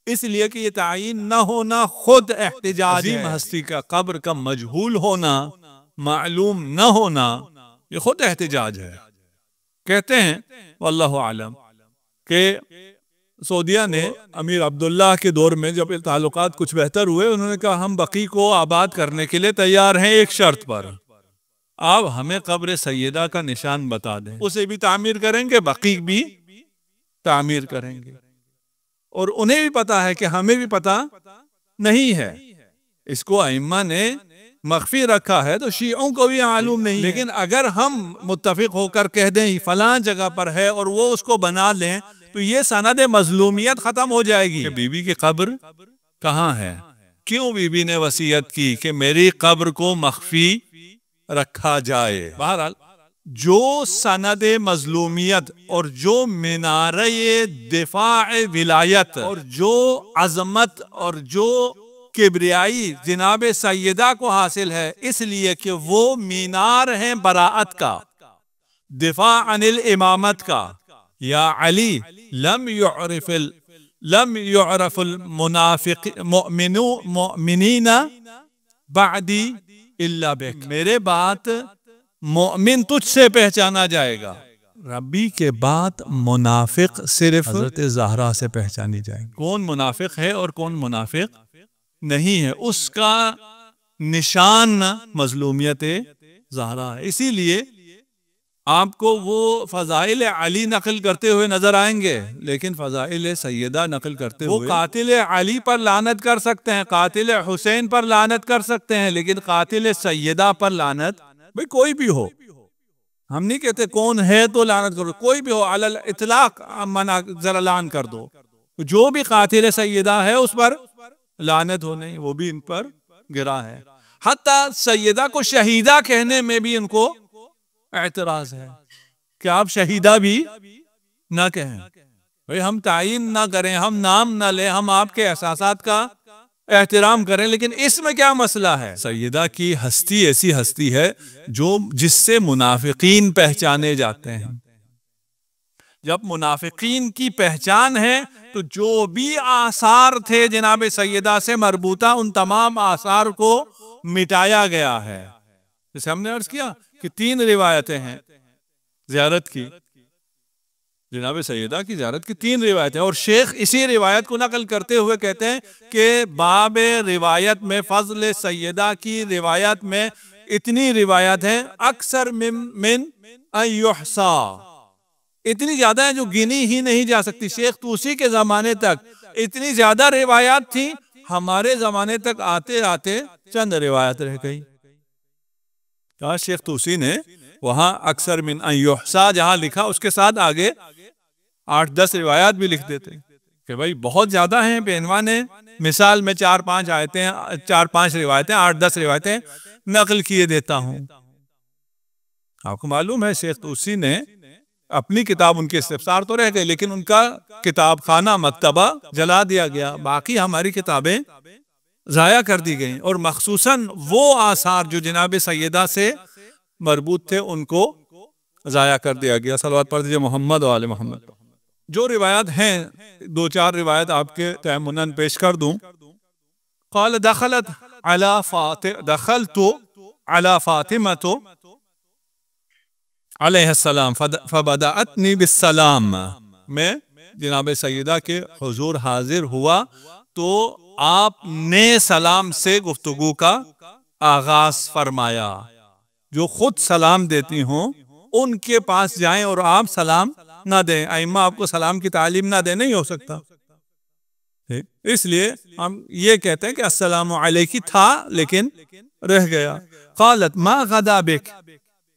اس لیے کہ یہ تعین نہ ہونا خود احتجاج ہے. عظیم ہستی کا قبر کا مجہول ہونا، معلوم نہ ہونا، یہ خود احتجاج ہے. کہتے ہیں واللہ عالم کہ سعودیہ نے امیر عبداللہ کے دور میں جب تعلقات کچھ بہتر ہوئے، انہوں نے کہا ہم بقیع کو آباد کرنے کے لیے تیار ہیں ایک شرط پر، آپ ہمیں قبر سیدہ کا نشان بتا دیں، اسے بھی تعمیر کریں گے، بقیع بھی تعمیر کریں گے. اور انہیں بھی پتا ہے کہ ہمیں بھی پتا نہیں ہے. اس کو ائمہ نے مخفی رکھا ہے تو شیعوں کو بھی معلوم نہیں ہے. لیکن اگر ہم متفق ہو کر کہہ دیں فلاں جگہ پر ہے اور وہ اس کو بنا لیں تو یہ سند مظلومیت ختم ہو جائے گی. کہ بی بی کی قبر کہاں ہے؟ کیوں بی بی نے وصیت کی کہ میری قبر کو مخفی رکھا جائے؟ بہرحال جو سند مظلومیت اور جو منارہ دفاع ولایت اور جو عظمت اور جو کبریائی جناب سیدہ کو حاصل ہے، اس لیے کہ وہ مینار ہیں براءت کا، دفاع عن الامامت کا. یا علی لم يعرف المنافق مؤمنین بعدی الا بک، میرے بات مومن تجھ سے پہچانا جائے گا، ربی کے بعد منافق صرف حضرت زہرا سے پہچانی جائے گی. کون منافق ہے اور کون منافق نہیں ہے، اس کا نشان مظلومیت زہرا ہے. اسی لیے آپ کو وہ فضائل علی نقل کرتے ہوئے نظر آئیں گے، لیکن فضائل سیدہ نقل کرتے ہوئے وہ قاتل علی پر لعنت کر سکتے ہیں، قاتل حسین پر لعنت کر سکتے ہیں، لیکن قاتل سیدہ پر لعنت بھئی کوئی بھی ہو، ہم نہیں کہتے کون ہے تو لعنت کرو، کوئی بھی ہو علی الاطلاق ذرا لعن کر دو، جو بھی قاتل سیدہ ہے اس پر لعنت ہو نہیں، وہ بھی ان پر گرا ہے. حتیٰ سیدہ کو شہیدہ کہنے میں بھی ان کو اعتراض ہے کہ آپ شہیدہ بھی نہ کہیں. بھئی ہم تعین نہ کریں، ہم نام نہ لیں، ہم آپ کے احساسات کا احترام کریں، لیکن اس میں کیا مسئلہ ہے؟ سیدہ کی ہستی ایسی ہستی ہے جس سے منافقین پہچانے جاتے ہیں. جب منافقین کی پہچان ہے تو جو بھی آثار تھے جناب سیدہ سے مربوطہ ان تمام آثار کو مٹایا گیا ہے. جیسے ہم نے عرض کیا کہ 3 روایتیں ہیں زیارت کی، جناب سیدہ کی زیارت کی 3 روایتیں، اور شیخ اسی روایت کو نقل کرتے ہوئے کہتے ہیں کہ باب روایت میں فضل سیدہ کی روایت میں اتنی روایت ہیں اکثر من ان یحصا، اتنی زیادہ ہیں جو گنی ہی نہیں جا سکتی. شیخ طوسی کے زمانے تک اتنی زیادہ روایات تھیں، ہمارے زمانے تک آتے آتے چند روایت رہ گئی. کہا شیخ طوسی نے وہاں اکثر من ان یحصا جہاں لکھا اس کے ساتھ آگے 8-10 روایات بھی لکھ دیتے کہ بھئی بہت زیادہ ہیں، بے عنوان ہیں. مثال میں 4-5 آیتیں، 4-5 روایتیں، 8-10 روایتیں نقل کیے دیتا ہوں. آپ کو معلوم ہے شیخ طوسی نے اپنی کتاب، ان کے استفسار تو رہ گئے لیکن ان کا کتاب خانہ مکتبہ جلا دیا گیا، باقی ہماری کتابیں ضائع کر دی گئیں، اور مخصوصاً وہ آثار جو جناب سیدہ سے مربوط تھے ان کو ضائع کر دیا گیا. صلوات پڑھ دیجئے محمد و آل محمد. جو روایات ہیں 2-4 روایت آپ کے تیمناً پیش کر دوں. قال دخلت على فاطمة علیہ السلام فبدأتنی بالسلام، میں جناب سیدہ کے حضور حاضر ہوا تو آپ نے سلام سے گفتگو کا آغاز فرمایا. جو خود سلام دیتی ہوں ان کے پاس جائیں اور آپ سلام نہ دیں. ائمہ آپ کو سلام کی تعلیم نہ دیں، نہیں ہو سکتا. اس لیے ہم یہ کہتے ہیں کہ السلام علیکی تھا لیکن رہ گیا. قالت ما غدا بک،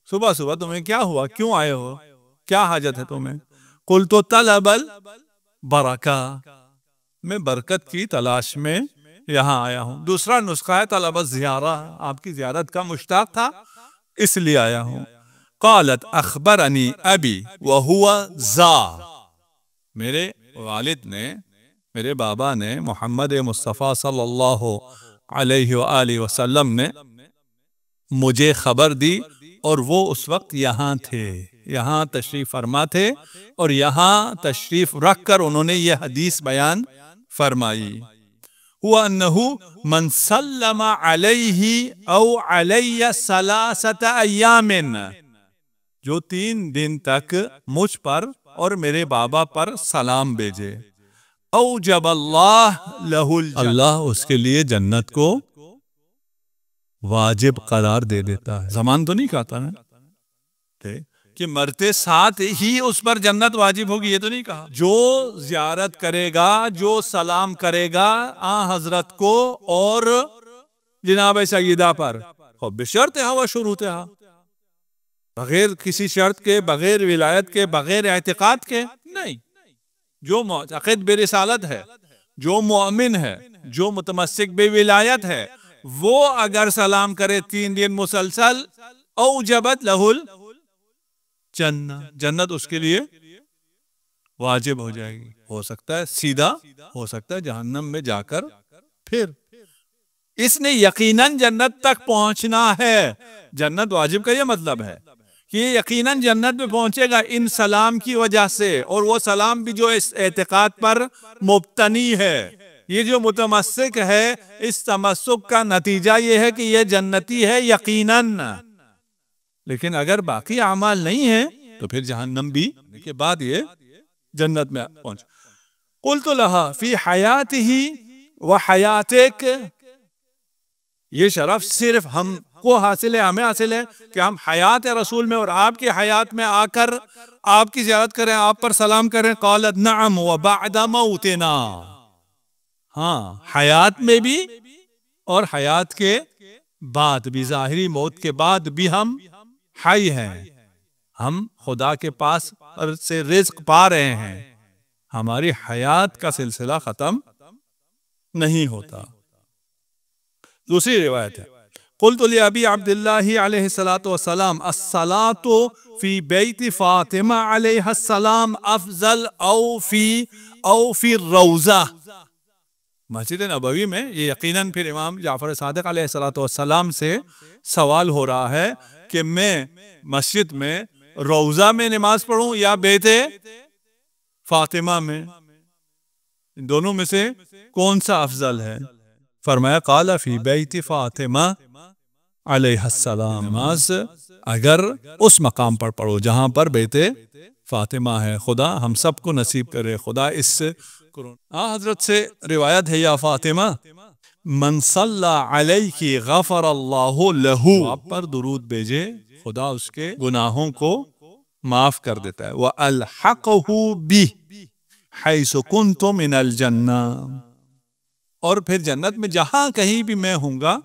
صبح صبح تمہیں کیا ہوا، کیوں آئے ہو، کیا حاجت ہے تمہیں؟ قلت طلب البرکہ، میں برکت کی تلاش میں یہاں آیا ہوں. دوسرا نسخہ ہے طلب الزیارہ، آپ کی زیارت کا مشتاق تھا اس لیے آیا ہوں. قالت اخبرنی ابی وہو ذا، میرے والد نے، میرے بابا نے، محمد مصطفیٰ صلی اللہ علیہ وآلہ وسلم نے مجھے خبر دی، اور وہ اس وقت یہاں تھے، یہاں تشریف فرما تھے، اور یہاں تشریف رکھ کر انہوں نے یہ حدیث بیان فرمائی ہوا انہو من سلم علیہ او علی ثلاثت ایام، جو 3 دن تک مجھ پر اور میرے بابا پر سلام بھیجے، اوجب اللہ لہ الجنہ، اللہ اس کے لیے جنت کو واجب قرار دے دیتا ہے۔ زمان تو نہیں کہتا نا کہ مرتے ساتھ ہی اس پر جنت واجب ہوگی، یہ تو نہیں کہا۔ جو زیارت کرے گا، جو سلام کرے گا آن حضرت کو اور جناب سیدہ پر، خب بشرطہا و شروطہا، بغیر کسی شرط کے، بغیر ولایت کے، بغیر اعتقاد کے نہیں۔ جو معتقد برسالت ہے، جو مؤمن ہے، جو متمسک بولایت ہے، وہ اگر سلام کرے 3 دن مسلسل، اوجبت لہ الجنہ، جنت اس کے لیے واجب ہو جائے گی۔ ہو سکتا ہے سیدھا، ہو سکتا ہے جہنم میں جا کر پھر اس نے یقیناً جنت تک پہنچنا ہے۔ جنت واجب کا یہ مطلب ہے کہ یہ یقیناً جنت میں پہنچے گا ان سلام کی وجہ سے، اور وہ سلام بھی جو اس اعتقاد پر مبتنی ہے، یہ جو متمسک ہے، اس تمسک کا نتیجہ یہ ہے کہ یہ جنتی ہے یقیناً۔ لیکن اگر باقی اعمال نہیں ہیں تو پھر جہنم بھی کے بعد یہ جنت میں پہنچ۔ قلت لہا فی حیاتہ و حیاتک، یہ شرف صرف ہم کو حاصل ہے، ہمیں حاصل ہے کہ ہم حیات رسول میں اور آپ کی حیات میں آ کر آپ کی زیارت کریں، آپ پر سلام کریں۔ قالت نعم وبعد موتنا، ہاں حیات میں بھی اور حیات کے بعد بھی، ظاہری موت کے بعد بھی ہم حی ہیں، ہم خدا کے پاس سے رزق پا رہے ہیں، ہماری حیات کا سلسلہ ختم نہیں ہوتا۔ دوسری روایت ہے قلت لأبی عبداللہ علیہ السلام الصلاة فی بیت فاطمہ علیہ السلام افضل او فی الروضہ۔ مسجد نبوی میں یہ یقیناً پھر امام جعفر صادق علیہ السلام سے سوال ہو رہا ہے کہ میں مسجد میں روضہ میں نماز پڑھوں یا بیت فاطمہ میں، ان دونوں میں سے کون سا افضل ہے؟ فرمایا قال فی بیت فاطمہ علیہ السلام، نماز اگر اس مقام پر پڑھو جہاں پر بیت فاطمہ ہے، خدا ہم سب کو نصیب کرے، خدا اس سے حضرت سے روایت ہے یا فاطمہ من صلی علیک غفر اللہ لہ، آپ پر درود بھیجے خدا اس کے گناہوں کو معاف کر دیتا ہے، وَأَلْحَقَهُ بِهِ حَيْثُ كُنْتُ مِنَ الْجَنَّةِ، اور پھر جنت میں جہاں کہیں بھی میں ہوں گا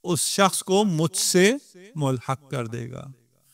اس شخص کو مجھ سے ملحق کر دے گا۔